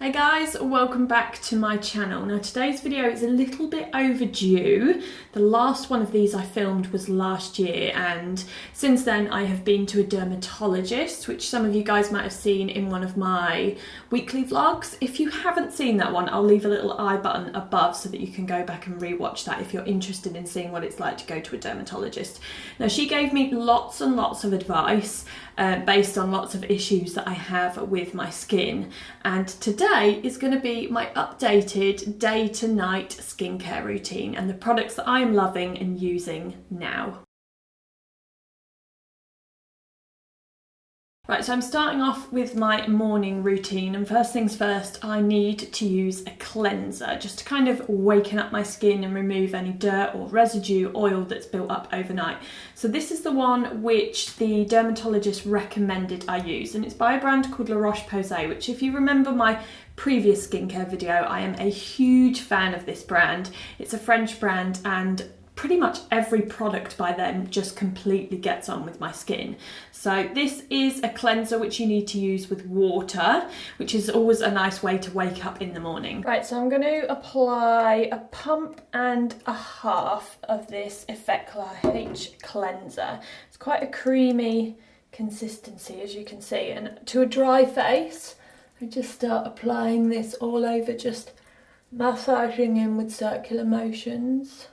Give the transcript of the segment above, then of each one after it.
Hey guys, welcome back to my channel. Now today's video is a little bit overdue. The last one of these I filmed was last year, and since then I have been to a dermatologist, which some of you guys might have seen in one of my weekly vlogs. If you haven't seen that one, I'll leave a little I button above so that you can go back and rewatch that if you're interested in seeing what it's like to go to a dermatologist. Now she gave me lots and lots of advice based on lots of issues that I have with my skin, and today is going to be my updated day to night skincare routine and the products that I am loving and using now. Right, so I'm starting off with my morning routine, and first things first, I need to use a cleanser just to kind of waken up my skin and remove any dirt or residue oil that's built up overnight. So this is the one which the dermatologist recommended I use, and it's by a brand called La Roche-Posay, which if you remember my previous skincare video, I am a huge fan of this brand. It's a French brand, and pretty much every product by them just completely gets on with my skin. So this is a cleanser which you need to use with water, which is always a nice way to wake up in the morning. Right, so I'm going to apply a pump and a half of this Effeclar H cleanser. It's quite a creamy consistency, as you can see, and to a dry face I just start applying this all over, just massaging in with circular motions.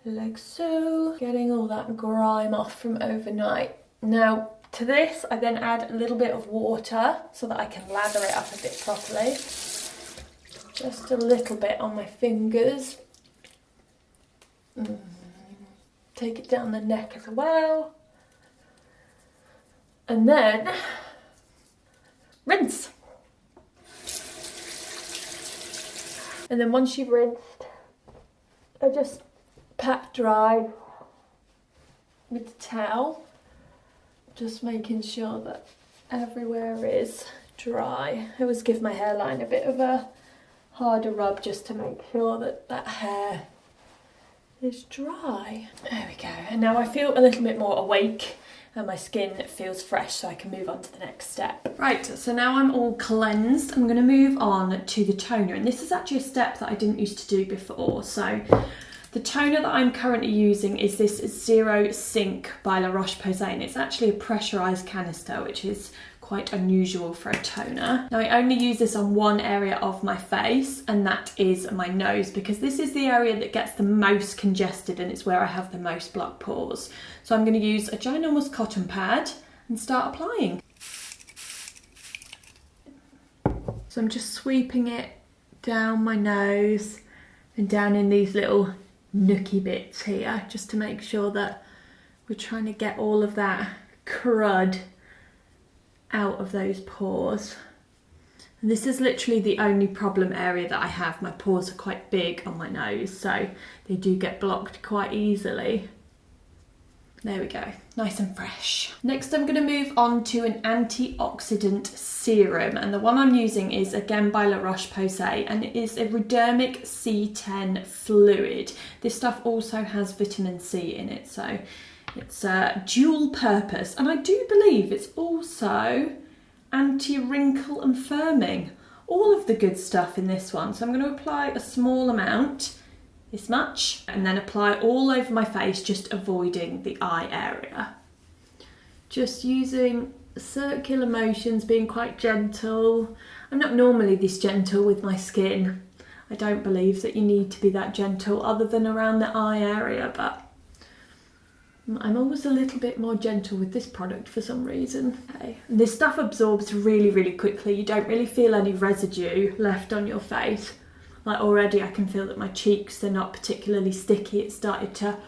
Like so, getting all that grime off from overnight. Now to this I then add a little bit of water so that I can lather it up a bit properly. Just a little bit on my fingers. Take it down the neck as well. And then rinse. And then once you've rinsed, I just pat dry with the towel, just making sure that everywhere is dry. I always give my hairline a bit of a harder rub just to make sure that that hair is dry. There we go. And now I feel a little bit more awake and my skin feels fresh, so I can move on to the next step. Right, so now I'm all cleansed, I'm going to move on to the toner, and this is actually a step that I didn't used to do before. So the toner that I'm currently using is this Zero Sink by La Roche-Posay, and it's actually a pressurised canister, which is quite unusual for a toner. Now I only use this on one area of my face, and that is my nose, because this is the area that gets the most congested and it's where I have the most blocked pores. So I'm going to use a ginormous cotton pad and start applying. So I'm just sweeping it down my nose and down in these little nooky bits here, just to make sure that we're trying to get all of that crud out of those pores. And this is literally the only problem area that I have. My pores are quite big on my nose, so they do get blocked quite easily. There we go, nice and fresh. Next I'm going to move on to an antioxidant serum, and the one I'm using is again by La Roche-Posay, and it is a Redermic C10 fluid. This stuff also has vitamin C in it, so it's dual purpose, and I do believe it's also anti-wrinkle and firming. All of the good stuff in this one. So I'm going to apply a small amount, this much, and then apply all over my face, just avoiding the eye area. Just using circular motions, being quite gentle. I'm not normally this gentle with my skin. I don't believe that you need to be that gentle other than around the eye area, but I'm always a little bit more gentle with this product for some reason. Okay. This stuff absorbs really, really quickly. You don't really feel any residue left on your face. Like already I can feel that my cheeks, they're not particularly sticky. It's started to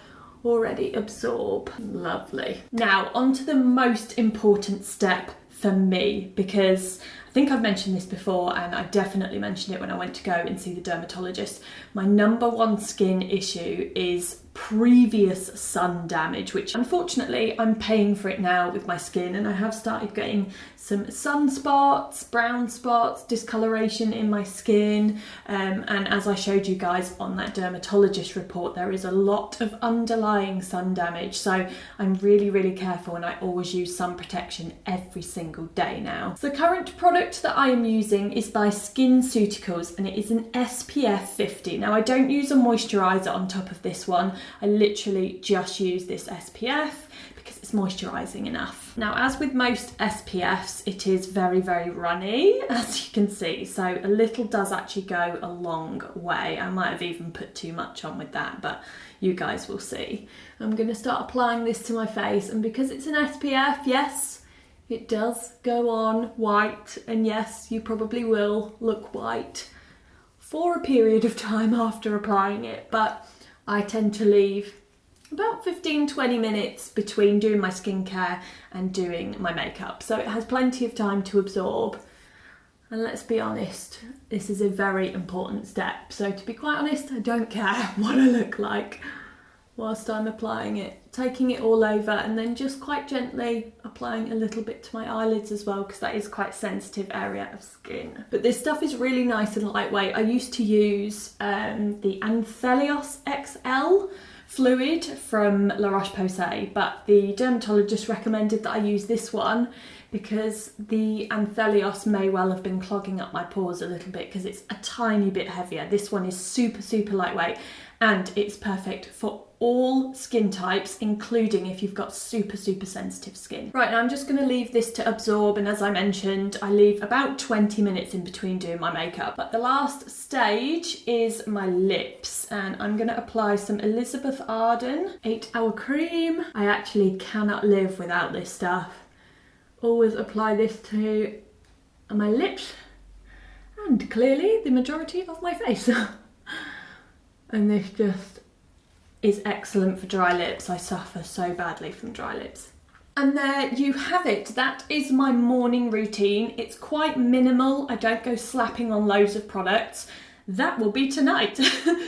already absorb. Lovely. Now onto the most important step for me, because I think I've mentioned this before, and I definitely mentioned it when I went to go and see the dermatologist. My number one skin issue is previous sun damage, which unfortunately I'm paying for it now with my skin, and I have started getting some sunspots, brown spots, discoloration in my skin, and as I showed you guys on that dermatologist report, there is a lot of underlying sun damage, so I'm really careful, and I always use sun protection every single day now. So the current product that I am using is by SkinCeuticals, and it is an SPF 50. Now I don't use a moisturiser on top of this one, I literally just use this SPF because it's moisturising enough. Now, as with most SPFs, it is very runny, as you can see, so a little does actually go a long way. I might have even put too much on with that, but you guys will see. I'm going to start applying this to my face, and because it's an SPF, yes, it does go on white, and yes, you probably will look white for a period of time after applying it, but I tend to leave about 15-20 minutes between doing my skincare and doing my makeup, so it has plenty of time to absorb. And let's be honest, this is a very important step, so to be quite honest, I don't care what I look like whilst I'm applying it. Taking it all over and then just quite gently applying a little bit to my eyelids as well, because that is quite a sensitive area of skin. But this stuff is really nice and lightweight. I used to use the Anthelios XL fluid from La Roche-Posay, but the dermatologist recommended that I use this one because the Anthelios may well have been clogging up my pores a little bit because it's a tiny bit heavier. This one is super lightweight, and it's perfect for all skin types, including if you've got super sensitive skin. Right, now I'm just going to leave this to absorb, and as I mentioned, I leave about 20 minutes in between doing my makeup. But the last stage is my lips, and I'm going to apply some Elizabeth Arden 8-hour cream. I actually cannot live without this stuff. Always apply this to my lips, and clearly the majority of my face. And this just is excellent for dry lips. I suffer so badly from dry lips. And there you have it. That is my morning routine. It's quite minimal. I don't go slapping on loads of products. That will be tonight.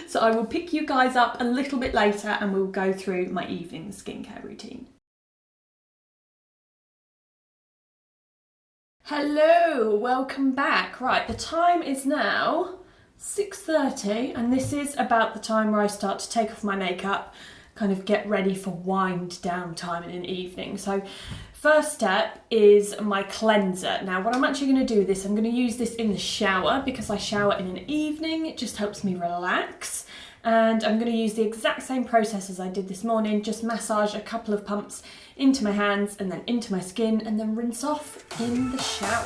So I will pick you guys up a little bit later and we'll go through my evening skincare routine. Hello, welcome back. Right, the time is now 6:30, and this is about the time where I start to take off my makeup, kind of get ready for wind down time in an evening. So first step is my cleanser. Now what I'm actually going to do with this, I'm going to use this in the shower because I shower in an evening. It just helps me relax, and I'm going to use the exact same process as I did this morning, just massage a couple of pumps into my hands and then into my skin, and then rinse off in the shower.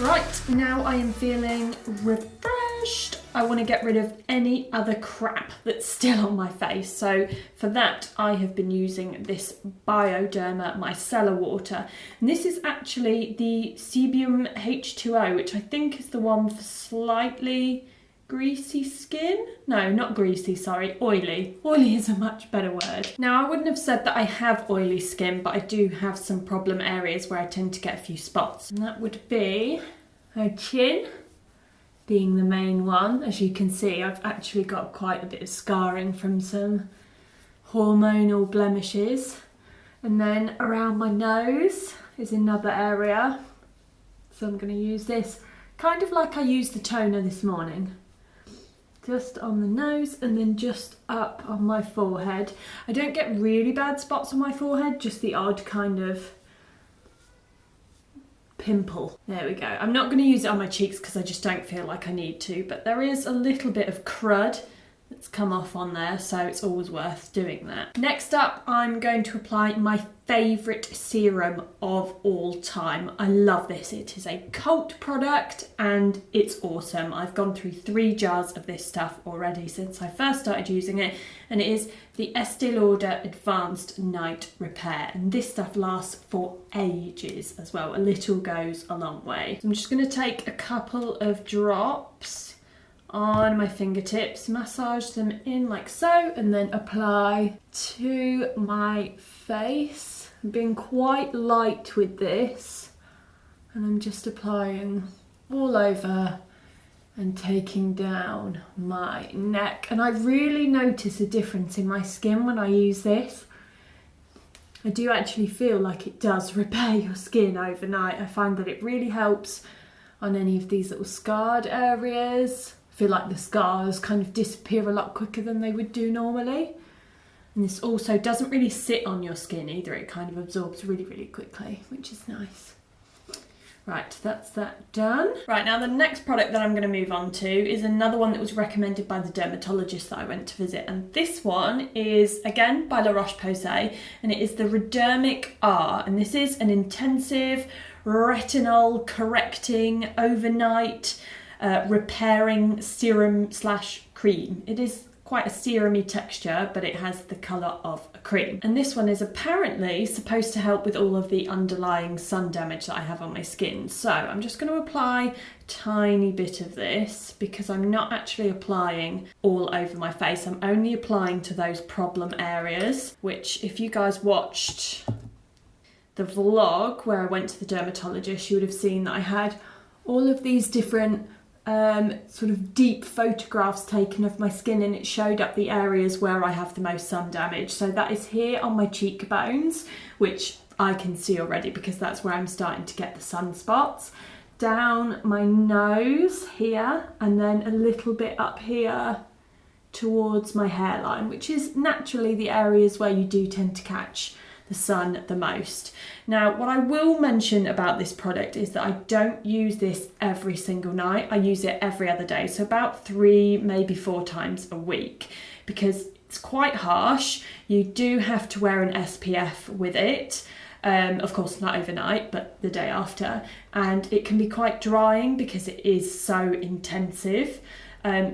Right, now I am feeling refreshed. I want to get rid of any other crap that's still on my face. So for that, I have been using this Bioderma micellar water. And this is actually the Sebium H2O, which I think is the one for slightly greasy skin. No, not greasy, sorry, oily. Oily is a much better word. Now, I wouldn't have said that I have oily skin, but I do have some problem areas where I tend to get a few spots. And that would be my chin being the main one. As you can see, I've actually got quite a bit of scarring from some hormonal blemishes. And then around my nose is another area. So I'm going to use this kind of like I used the toner this morning. Just on the nose and then just up on my forehead. I don't get really bad spots on my forehead, just the odd kind of pimple. There we go. I'm not going to use it on my cheeks because I just don't feel like I need to, but there is a little bit of crud that's come off on there, so it's always worth doing that. Next up, I'm going to apply my favourite serum of all time. I love this. It is a cult product and it's awesome. I've gone through 3 jars of this stuff already since I first started using it, and it is the Estee Lauder Advanced Night Repair, and this stuff lasts for ages as well. A little goes a long way. So I'm just going to take a couple of drops on my fingertips, massage them in like so, and then apply to my face. I'm being quite light with this, and I'm just applying all over and taking down my neck. And I really notice a difference in my skin when I use this. I do actually feel like it does repair your skin overnight. I find that it really helps on any of these little scarred areas. I feel like the scars kind of disappear a lot quicker than they would do normally. And this also doesn't really sit on your skin either. It kind of absorbs really, really quickly, which is nice. Right, that's that done. Right, now the next product that I'm going to move on to is another one that was recommended by the dermatologist that I went to visit. And this one is, again, by La Roche-Posay, and it is the Redermic R. And this is an intensive retinol correcting overnight repairing serum / cream. It is quite a serum-y texture, but it has the colour of a cream. And this one is apparently supposed to help with all of the underlying sun damage that I have on my skin. So I'm just going to apply a tiny bit of this because I'm not actually applying all over my face. I'm only applying to those problem areas, which if you guys watched the vlog where I went to the dermatologist, you would have seen that I had all of these different sort of deep photographs taken of my skin, and it showed up the areas where I have the most sun damage. So that is here on my cheekbones, which I can see already because that's where I'm starting to get the sunspots. Down my nose here, and then a little bit up here towards my hairline, which is naturally the areas where you do tend to catch the sun the most. Now, what I will mention about this product is that I don't use this every single night. I use it every other day, so about 3, maybe 4 times a week, because it's quite harsh. You do have to wear an SPF with it. Of course, not overnight, but the day after. And it can be quite drying because it is so intensive.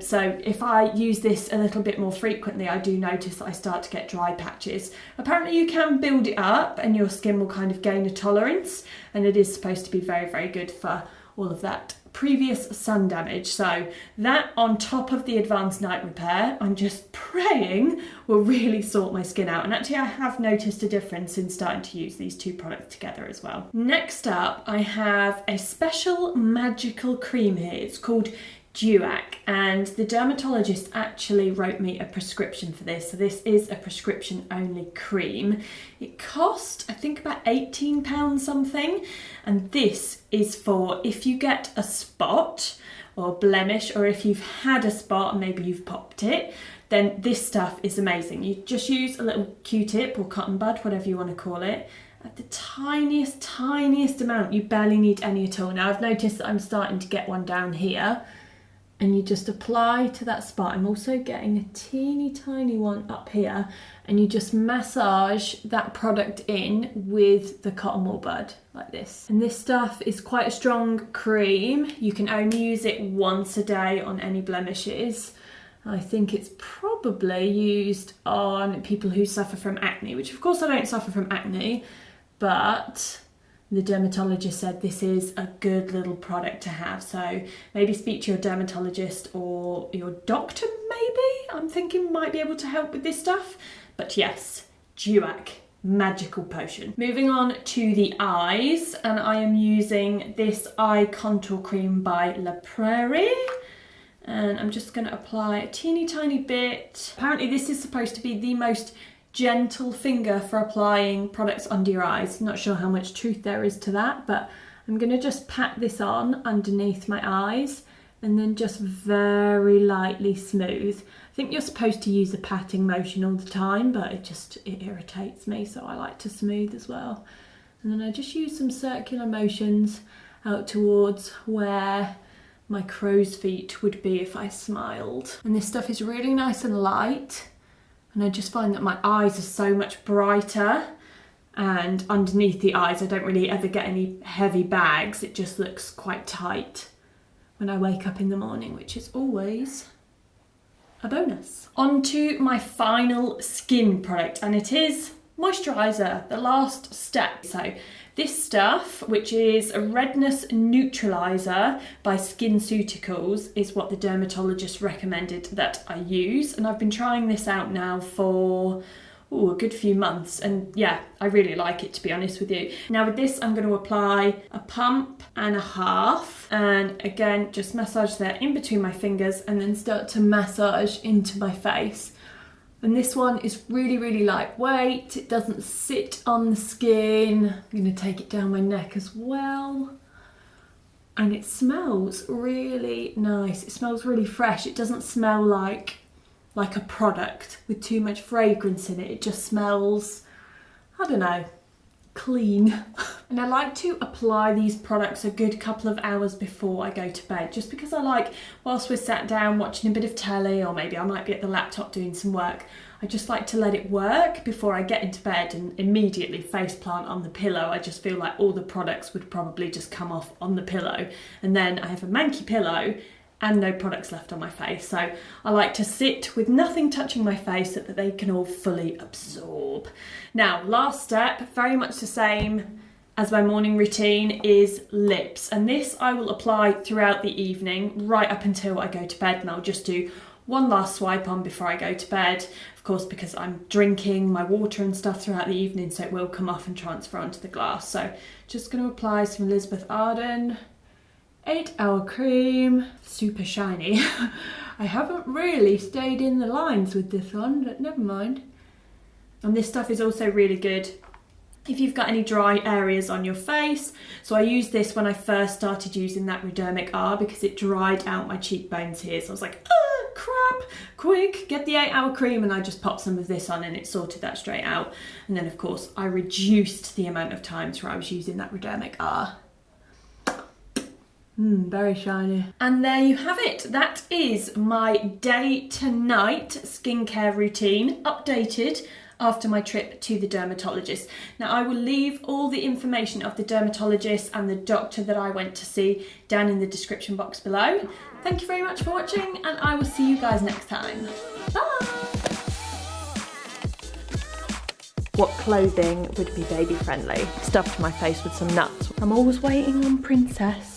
So if I use this a little bit more frequently, I do notice that I start to get dry patches. Apparently you can build it up and your skin will kind of gain a tolerance, and it is supposed to be very, very good for all of that previous sun damage. So that on top of the advanced night repair, I'm just praying will really sort my skin out. And actually I have noticed a difference in starting to use these two products together as well. Next up, I have a special magical cream here. It's called DUAC, and the dermatologist actually wrote me a prescription for this. So this is a prescription only cream. It cost, I think, about £18 something, and this is for if you get a spot or blemish, or if you've had a spot and maybe you've popped it, then this stuff is amazing. You just use a little Q-tip or cotton bud, whatever you want to call it, at the tiniest amount. You barely need any at all. Now I've noticed that I'm starting to get one down here, and you just apply to that spot. I'm also getting a teeny tiny one up here, and you just massage that product in with the cotton wool bud like this. And this stuff is quite a strong cream. You can only use it once a day on any blemishes. I think it's probably used on people who suffer from acne, which of course I don't suffer from acne, but the dermatologist said this is a good little product to have. So maybe speak to your dermatologist or your doctor maybe. I'm thinking might be able to help with this stuff. But yes, DUAC, magical potion. Moving on to the eyes, and I am using this eye contour cream by La Prairie. And I'm just going to apply a teeny tiny bit. Apparently this is supposed to be the most gentle finger for applying products under your eyes. Not sure how much truth there is to that, but I'm going to just pat this on underneath my eyes and then just very lightly smooth. I think you're supposed to use a patting motion all the time, but it irritates me, so I like to smooth as well. And then I just use some circular motions out towards where my crow's feet would be if I smiled. And this stuff is really nice and light. And I just find that my eyes are so much brighter, and underneath the eyes I don't really ever get any heavy bags. It just looks quite tight when I wake up in the morning, which is always a bonus. On to my final skin product, and it is moisturiser, the last step. So this stuff, which is a redness neutraliser by SkinCeuticals, is what the dermatologist recommended that I use. And I've been trying this out now for a good few months, and yeah, I really like it, to be honest with you. Now with this, I'm going to apply a pump and a half, and again, just massage there in between my fingers and then start to massage into my face. And this one is really, really lightweight. It doesn't sit on the skin. I'm going to take it down my neck as well. And it smells really nice. It smells really fresh. It doesn't smell like a product with too much fragrance in it. It just smells, I don't know, clean. And I like to apply these products a good couple of hours before I go to bed, just because I like, whilst we're sat down watching a bit of telly, or maybe I might be at the laptop doing some work, I just like to let it work before I get into bed and immediately face plant on the pillow. I just feel like all the products would probably just come off on the pillow, and then I have a manky pillow and no products left on my face. So I like to sit with nothing touching my face so that they can all fully absorb. Now, last step, very much the same as my morning routine, is lips. And this I will apply throughout the evening, right up until I go to bed, and I'll just do one last swipe on before I go to bed. Of course, because I'm drinking my water and stuff throughout the evening, so it will come off and transfer onto the glass. So just going to apply some Elizabeth Arden 8-hour cream, super shiny. I haven't really stayed in the lines with this one, but never mind. And this stuff is also really good if you've got any dry areas on your face. So I used this when I first started using that Redermic R because it dried out my cheekbones here. So I was like, oh crap, quick, get the 8-hour cream, and I just popped some of this on and it sorted that straight out. And then of course I reduced the amount of times where I was using that Redermic R. Very shiny. And there you have it. That is my day to night skincare routine, updated after my trip to the dermatologist. Now I will leave all the information of the dermatologist and the doctor that I went to see down in the description box below. Thank you very much for watching, and I will see you guys next time. Bye! What clothing would be baby friendly? Stuffed my face with some nuts. I'm always waiting on Princess.